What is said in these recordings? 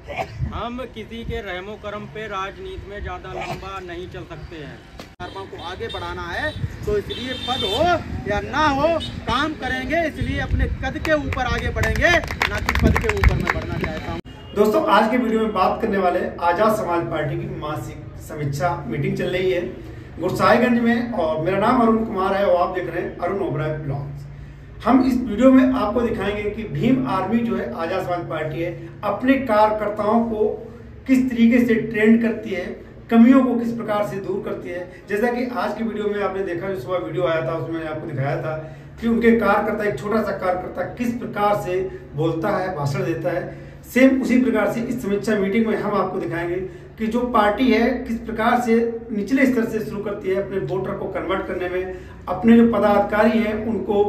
हम किसी के रहमो करम पे राजनीति में ज्यादा लंबा नहीं चल सकते हैं। को आगे बढ़ाना है तो इसलिए पद हो या ना हो काम करेंगे, इसलिए अपने कद के ऊपर आगे बढ़ेंगे, ना कि पद के ऊपर मैं बढ़ना चाहता हूँ। दोस्तों, आज के वीडियो में बात करने वाले आजाद समाज पार्टी की मासिक समीक्षा मीटिंग चल रही है गुरसाहिगंज में, और मेरा नाम अरुण कुमार है और आप देख रहे हैं अरुण ओबराय ब्लॉग्स। हम इस वीडियो में आपको दिखाएंगे कि भीम आर्मी जो है आजाद समाज पार्टी है, अपने कार्यकर्ताओं को किस तरीके से ट्रेंड करती है, कमियों को किस प्रकार से दूर करती है। जैसा कि आज की वीडियो में आपने देखा, जो सुबह वीडियो आया था उसमें आपको दिखाया था कि उनके कार्यकर्ता, एक छोटा सा कार्यकर्ता किस प्रकार से बोलता है, भाषण देता है। सेम उसी प्रकार से इस समीक्षा मीटिंग में हम आपको दिखाएंगे कि जो पार्टी है किस प्रकार से निचले स्तर से शुरू करती है अपने वोटर को कन्वर्ट करने में, अपने जो पदाधिकारी हैं उनको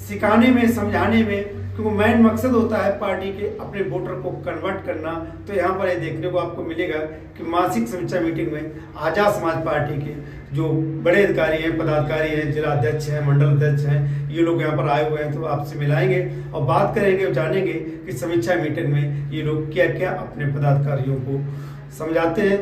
सिखाने में, समझाने में, क्योंकि मेन मकसद होता है पार्टी के अपने वोटर को कन्वर्ट करना। तो यहाँ पर ये देखने को आपको मिलेगा कि मासिक समीक्षा मीटिंग में आजाद समाज पार्टी के जो बड़े अधिकारी हैं, पदाधिकारी हैं, जिला अध्यक्ष हैं, मंडल अध्यक्ष हैं, ये लोग यहाँ पर आए हुए हैं। तो आपसे मिलाएंगे और बात करेंगे और जानेंगे कि समीक्षा मीटिंग में ये लोग क्या क्या अपने पदाधिकारियों को समझाते हैं।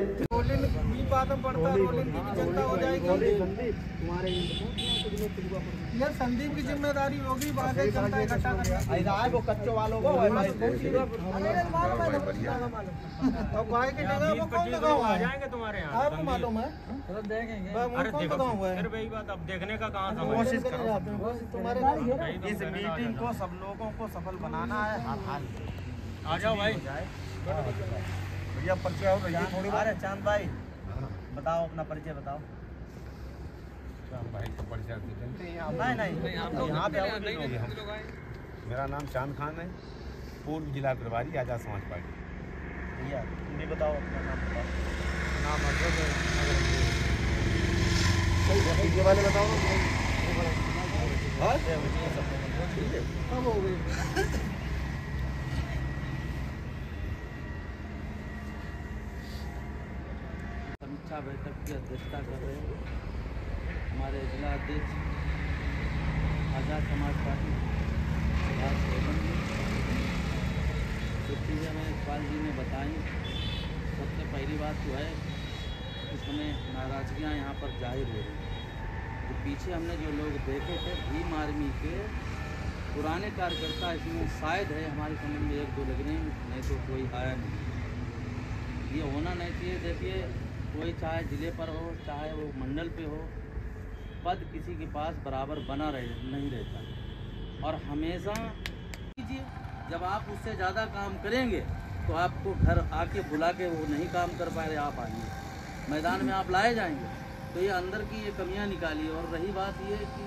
यार संदीप की जिम्मेदारी होगी, बातें जनता इकट्ठा करना है, वो कच्चों वालों को और भाई के जगह वो कौन लगाऊंगा, आ जाएंगे तुम्हारे यहाँ, आपको मालूम है, देखेंगे। अरे फिर वही बात, अब देखने का कहाँ समय। कोशिश करो तुम्हारे इस मीटिंग को सब लोगों को सफल बनाना है हर हाल। आ जाओ भाई। भैया परिचय हो भैया थोड़ी। अरे चांद भाई बताओ, अपना परिचय बताओ। भाई का परिचय जानते हैं आप? नहीं आप लोग यहाँ पे मेरा नाम चांद खान है, पूर्व जिला प्रभारी आजाद समाज पार्टी। भैया तुम भी बताओ, अपना नाम बताओ। नाम अशोक है। पीछे वाले बताओ। समीक्षा बैठक की अध्यक्षता कर रहे हैं हमारे जिला अध्यक्ष आजाद समाज पार्टी जो चीज़ें हमें इकबाल जी ने बताई। सबसे पहली बात तो है कि हमें नाराज़गियाँ यहाँ पर जाहिर हो रही हैं। तो पीछे हमने जो लोग देखे थे भीम आर्मी के पुराने कार्यकर्ता, इसमें शायद है हमारे समझ में एक दो लग रहे हैं, नहीं तो कोई आया नहीं। ये होना नहीं चाहिए। देखिए, कोई चाहे जिले पर हो, चाहे वो मंडल पे हो, पद किसी के पास बराबर बना नहीं रहता। और हमेशा कीजिए, जब आप उससे ज़्यादा काम करेंगे तो आपको घर आके बुला के वो नहीं काम कर पा रहे, आप आइए मैदान में, आप लाए जाएंगे। तो ये अंदर की ये कमियां निकालिए। और रही बात ये कि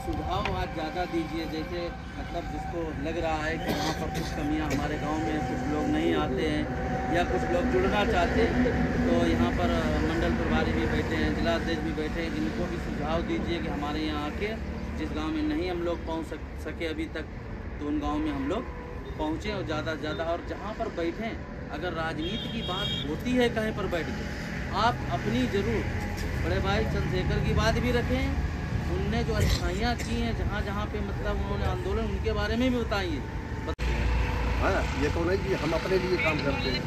सुझाव आज ज़्यादा दीजिए, जैसे मतलब जिसको लग रहा है कि यहाँ पर कुछ कमियाँ हमारे गाँव में, कुछ लोग नहीं आते हैं या कुछ लोग जुड़ना चाहते हैं, तो यहाँ पर मंडल प्रभारी भी बैठे हैं, जिला अध्यक्ष भी बैठे हैं, इनको भी सुझाव दीजिए कि हमारे यहाँ आके जिस गांव में नहीं हम लोग पहुँच सके अभी तक, तो उन गाँव में हम लोग पहुँचें और ज़्यादा से ज़्यादा। और जहाँ पर बैठें, अगर राजनीति की बात होती है कहीं पर बैठ के, आप अपनी ज़रूर बड़े भाई चंद्रशेखर की बात भी रखें, उनने जो अच्छाइयाँ की हैं जहाँ जहाँ पे मतलब उन्होंने आंदोलन, उनके बारे में भी बताइए। हाँ, ये तो नहीं कि हम अपने लिए काम करते हैं।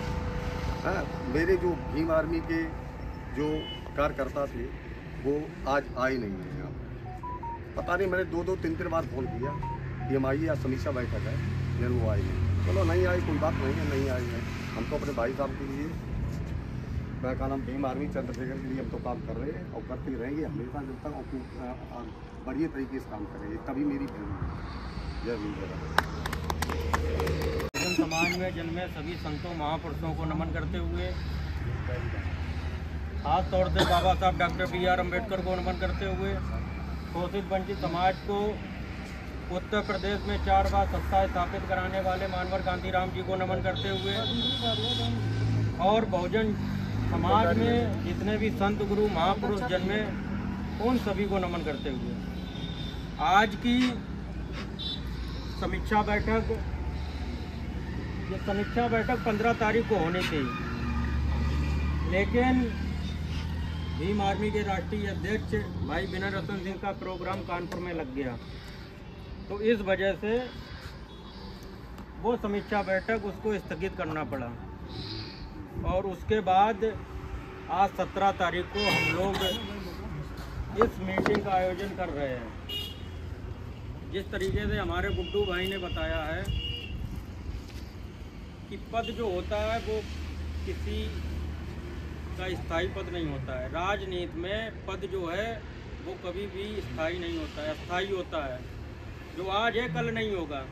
हाँ, मेरे जो भीम आर्मी के जो कार्यकर्ता थे वो आज आए नहीं हैं यहाँ पर। पता नहीं, मैंने दो तीन बार फोन किया कि हम आइए, आज समीक्षा बैठक है, फिर वो आए नहीं। चलो नहीं आए, कोई बात नहीं है, नहीं आए हैं। हम तो अपने भाई साहब के लिए, मैं कहा नाम भीम आर्मी चंद्रशेखर के लिए हम तो काम कर रहे हैं और करते रहेंगे हमेशा, जब तक बढ़िया तरीके से काम करेंगे, तभी मेरी भीम। जय भीम। समाज में जन्मे सभी संतों महापुरुषों को नमन करते हुए, खास तौर से बाबा साहब डॉक्टर BR अम्बेडकर को नमन करते हुए, शोषित वंचित समाज को उत्तर प्रदेश में 4 बार सत्ता स्थापित कराने वाले मानवर कांतीराम जी को नमन करते हुए, और बहुजन समाज में जितने भी संत गुरु महापुरुष जन्मे उन सभी को नमन करते हुए, आज की समीक्षा बैठक, ये समीक्षा बैठक 15 तारीख को होनी थी, लेकिन भीम आर्मी के राष्ट्रीय अध्यक्ष भाई विनय रतन सिंह का प्रोग्राम कानपुर में लग गया। तो इस वजह से वो समीक्षा बैठक उसको स्थगित करना पड़ा। और उसके बाद आज 17 तारीख को हम लोग इस मीटिंग का आयोजन कर रहे हैं। जिस तरीके से हमारे गुड्डू भाई ने बताया है कि पद जो होता है वो किसी का स्थायी पद नहीं होता है। राजनीति में पद जो है वो कभी भी स्थायी नहीं होता है, अस्थायी होता है। जो आज है कल नहीं होगा।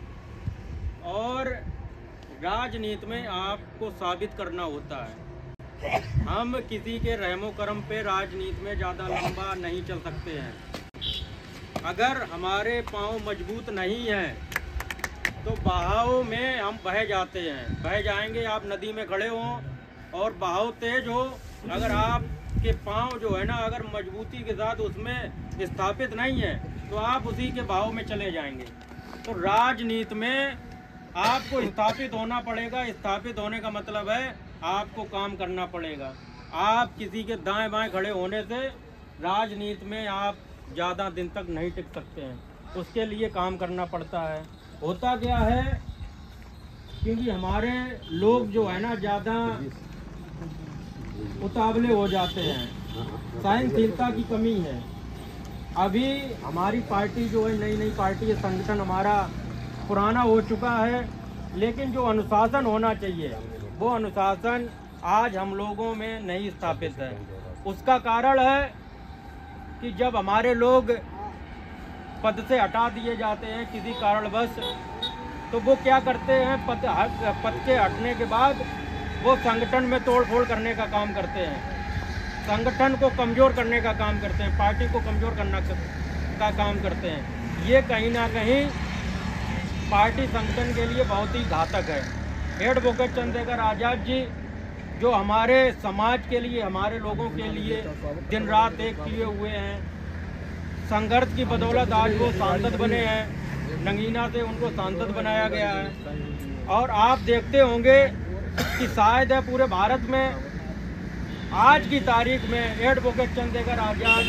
और राजनीति में आपको साबित करना होता है। हम किसी के रहमो करम पे राजनीति में ज़्यादा लंबा नहीं चल सकते हैं। अगर हमारे पांव मजबूत नहीं हैं तो बहाव में हम बह जाते हैं। बह जाएंगे, आप नदी में खड़े हों और बहाव तेज हो, अगर आपके पांव जो है ना अगर मजबूती के साथ उसमें स्थापित नहीं है तो आप उसी के बहाव में चले जाएंगे। तो राजनीति में आपको स्थापित होना पड़ेगा। स्थापित होने का मतलब है आपको काम करना पड़ेगा। आप किसी के दाएं बाएं खड़े होने से राजनीति में आप ज़्यादा दिन तक नहीं टिक सकते हैं। उसके लिए काम करना पड़ता है। होता क्या है, क्योंकि हमारे लोग जो है ना ज़्यादा उतावले हो जाते हैं, सहनशीलता की कमी है। अभी हमारी पार्टी जो है नई पार्टी है, संगठन हमारा पुराना हो चुका है, लेकिन जो अनुशासन होना चाहिए वो अनुशासन आज हम लोगों में नहीं स्थापित है। उसका कारण है कि जब हमारे लोग पद से हटा दिए जाते हैं किसी कारणवश, तो वो क्या करते हैं, पद के हटने के बाद वो संगठन में तोड़फोड़ करने का काम करते हैं, संगठन को कमज़ोर करने का काम करते हैं, पार्टी को कमज़ोर करने का काम करते हैं। ये कहीं ना कहीं पार्टी संगठन के लिए बहुत ही घातक है। एडवोकेट चंद्रशेखर आज़ाद जी जो हमारे समाज के लिए, हमारे लोगों के लिए दिन रात एक किए हुए हैं, संघर्ष की बदौलत आज वो सांसद बने हैं। नगीना से उनको सांसद बनाया गया है। और आप देखते होंगे कि शायद है पूरे भारत में आज की तारीख में एडवोकेट चंद्रशेखर आज़ाद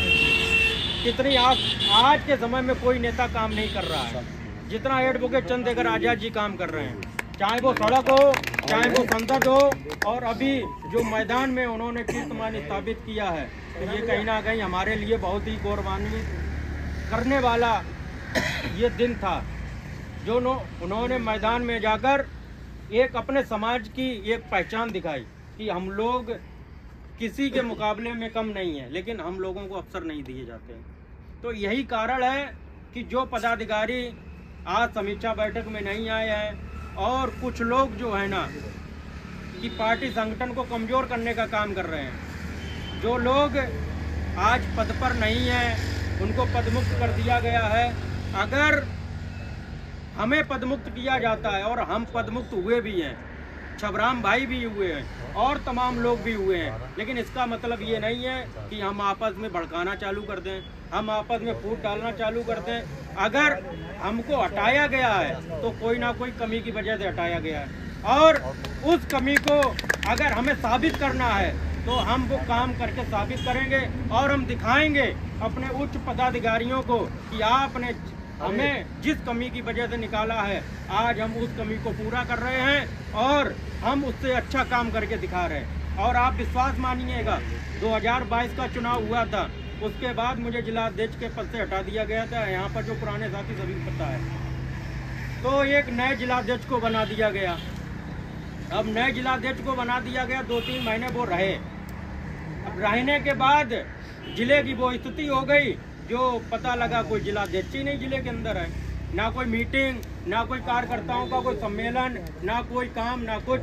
कितनी आज के समय में कोई नेता काम नहीं कर रहा है जितना एडवोकेट चंद्रशेखर आज़ाद जी काम कर रहे हैं। चाहे वो सड़क हो, चाहे वो संसद हो, और अभी जो मैदान में उन्होंने कीर्तिमान स्थापित किया है, तो ये कहीं ना कहीं हमारे लिए बहुत ही गौरवान्वित करने वाला ये दिन था, जो उन्होंने मैदान में जाकर एक अपने समाज की एक पहचान दिखाई कि हम लोग किसी के मुकाबले में कम नहीं है, लेकिन हम लोगों को अवसर नहीं दिए जाते हैं। तो यही कारण है कि जो पदाधिकारी आज समीक्षा बैठक में नहीं आए हैं और कुछ लोग जो है ना कि पार्टी संगठन को कमज़ोर करने का काम कर रहे हैं, जो लोग आज पद पर नहीं हैं उनको पदमुक्त कर दिया गया है। अगर हमें पदमुक्त किया जाता है और हम पदमुक्त हुए भी हैं, छबराम भाई भी हुए हैं और तमाम लोग भी हुए हैं, लेकिन इसका मतलब ये नहीं है कि हम आपस में भड़काना चालू कर दें, हम आपस में फूट डालना चालू कर दें। अगर हमको हटाया गया है तो कोई ना कोई कमी की वजह से हटाया गया है, और उस कमी को अगर हमें साबित करना है तो हम वो काम करके साबित करेंगे और हम दिखाएंगे अपने उच्च पदाधिकारियों को कि आपने हमें जिस कमी की वजह से निकाला है आज हम उस कमी को पूरा कर रहे हैं और हम उससे अच्छा काम करके दिखा रहे हैं। और आप विश्वास मानिएगा, 2022 का चुनाव हुआ था, उसके बाद मुझे जिलाध्यक्ष के पद से हटा दिया गया था। यहाँ पर जो पुराने साथी सभी को पता है, तो एक नए जिलाध्यक्ष को बना दिया गया। अब नए जिलाध्यक्ष को बना दिया गया, 2-3 महीने वो रहे। अब रहने के बाद जिले की वो स्थिति हो गई जो पता लगा कोई जिलाध्यक्ष ही नहीं जिले के अंदर है, ना कोई मीटिंग, ना कोई कार्यकर्ताओं का कोई सम्मेलन, ना कोई काम, ना कुछ।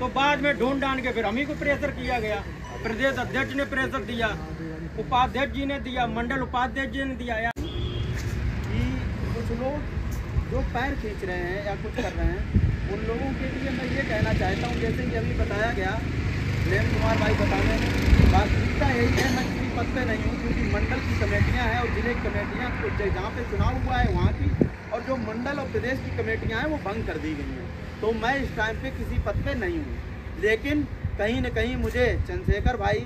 तो बाद में ढूंढ डांड के फिर हम ही को प्रेशर किया गया। प्रदेश अध्यक्ष ने प्रेशर दिया, उपाध्यक्ष जी ने दिया, मंडल उपाध्यक्ष जी ने दिया। कि कुछ लोग जो पैर खींच रहे हैं या कुछ कर रहे हैं, उन लोगों के लिए मैं ये कहना चाहता हूँ, जैसे कि अभी बताया गया प्रेम कुमार भाई बताने में, वास्तविकता यही है, मैं किसी पद पे नहीं हूँ, क्योंकि मंडल की कमेटियाँ हैं और जिले की कमेटियाँ जहाँ पे चुनाव हुआ है वहाँ की, और जो मंडल और प्रदेश की कमेटियाँ हैं वो भंग कर दी गई हैं। तो मैं इस टाइम पे किसी पद पे नहीं हूँ, लेकिन कहीं न कहीं मुझे चंद्रशेखर भाई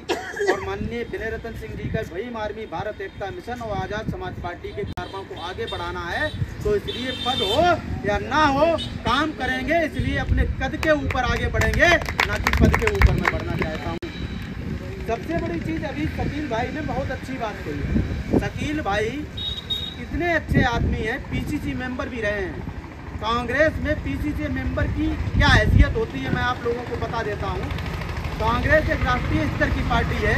और माननीय विनय रतन सिंह जी का भीम आर्मी भारत एकता मिशन और आज़ाद समाज पार्टी के कारकों को आगे बढ़ाना है, तो इसलिए पद हो या ना हो काम करेंगे, इसलिए अपने कद के ऊपर आगे बढ़ेंगे, ना कि पद के ऊपर मैं बढ़ना चाहता हूँ। सबसे बड़ी चीज़ अभी शकील भाई ने बहुत अच्छी बात कही है। शकील भाई इतने अच्छे आदमी हैं, पीसीसी मेंबर भी रहे हैं। कांग्रेस में पीसीसी मेंबर की क्या हैसियत होती है मैं आप लोगों को बता देता हूँ। कांग्रेस एक राष्ट्रीय स्तर की पार्टी है।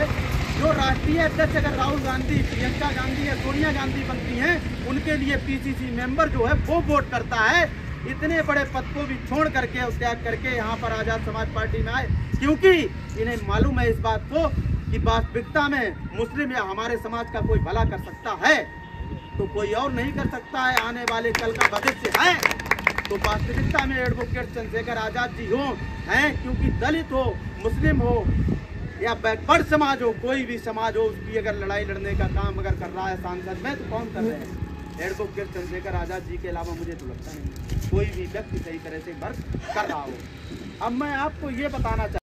जो राष्ट्रीय अध्यक्ष अगर राहुल गांधी, प्रियंका गांधी या सोनिया गांधी बनती हैं, उनके लिए पीसीसी मेंबर जो है वो वोट करता है। इतने बड़े पद को भी छोड़ करके और त्याग करके यहाँ पर आज़ाद समाज पार्टी में आए, क्योंकि इन्हें मालूम है इस बात को कि वास्तविकता में मुस्लिम या हमारे समाज का कोई भला कर सकता है तो कोई और नहीं कर सकता है, आने वाले कल का भविष्य है। तो वास्तविकता में एडवोकेट चंद्रशेखर आज़ाद जी हो हैं, क्योंकि दलित हो, मुस्लिम हो या बैकवर्ड समाज हो, कोई भी समाज हो, उसकी अगर लड़ाई लड़ने का काम अगर कर रहा है सांसद में, तो कौन कर रहे हैं? एडवोकेट चंद्रशेखर आज़ाद जी के अलावा मुझे तो लगता नहीं कोई भी व्यक्ति सही तरह से वर्क कर रहा हो। अब मैं आपको ये बताना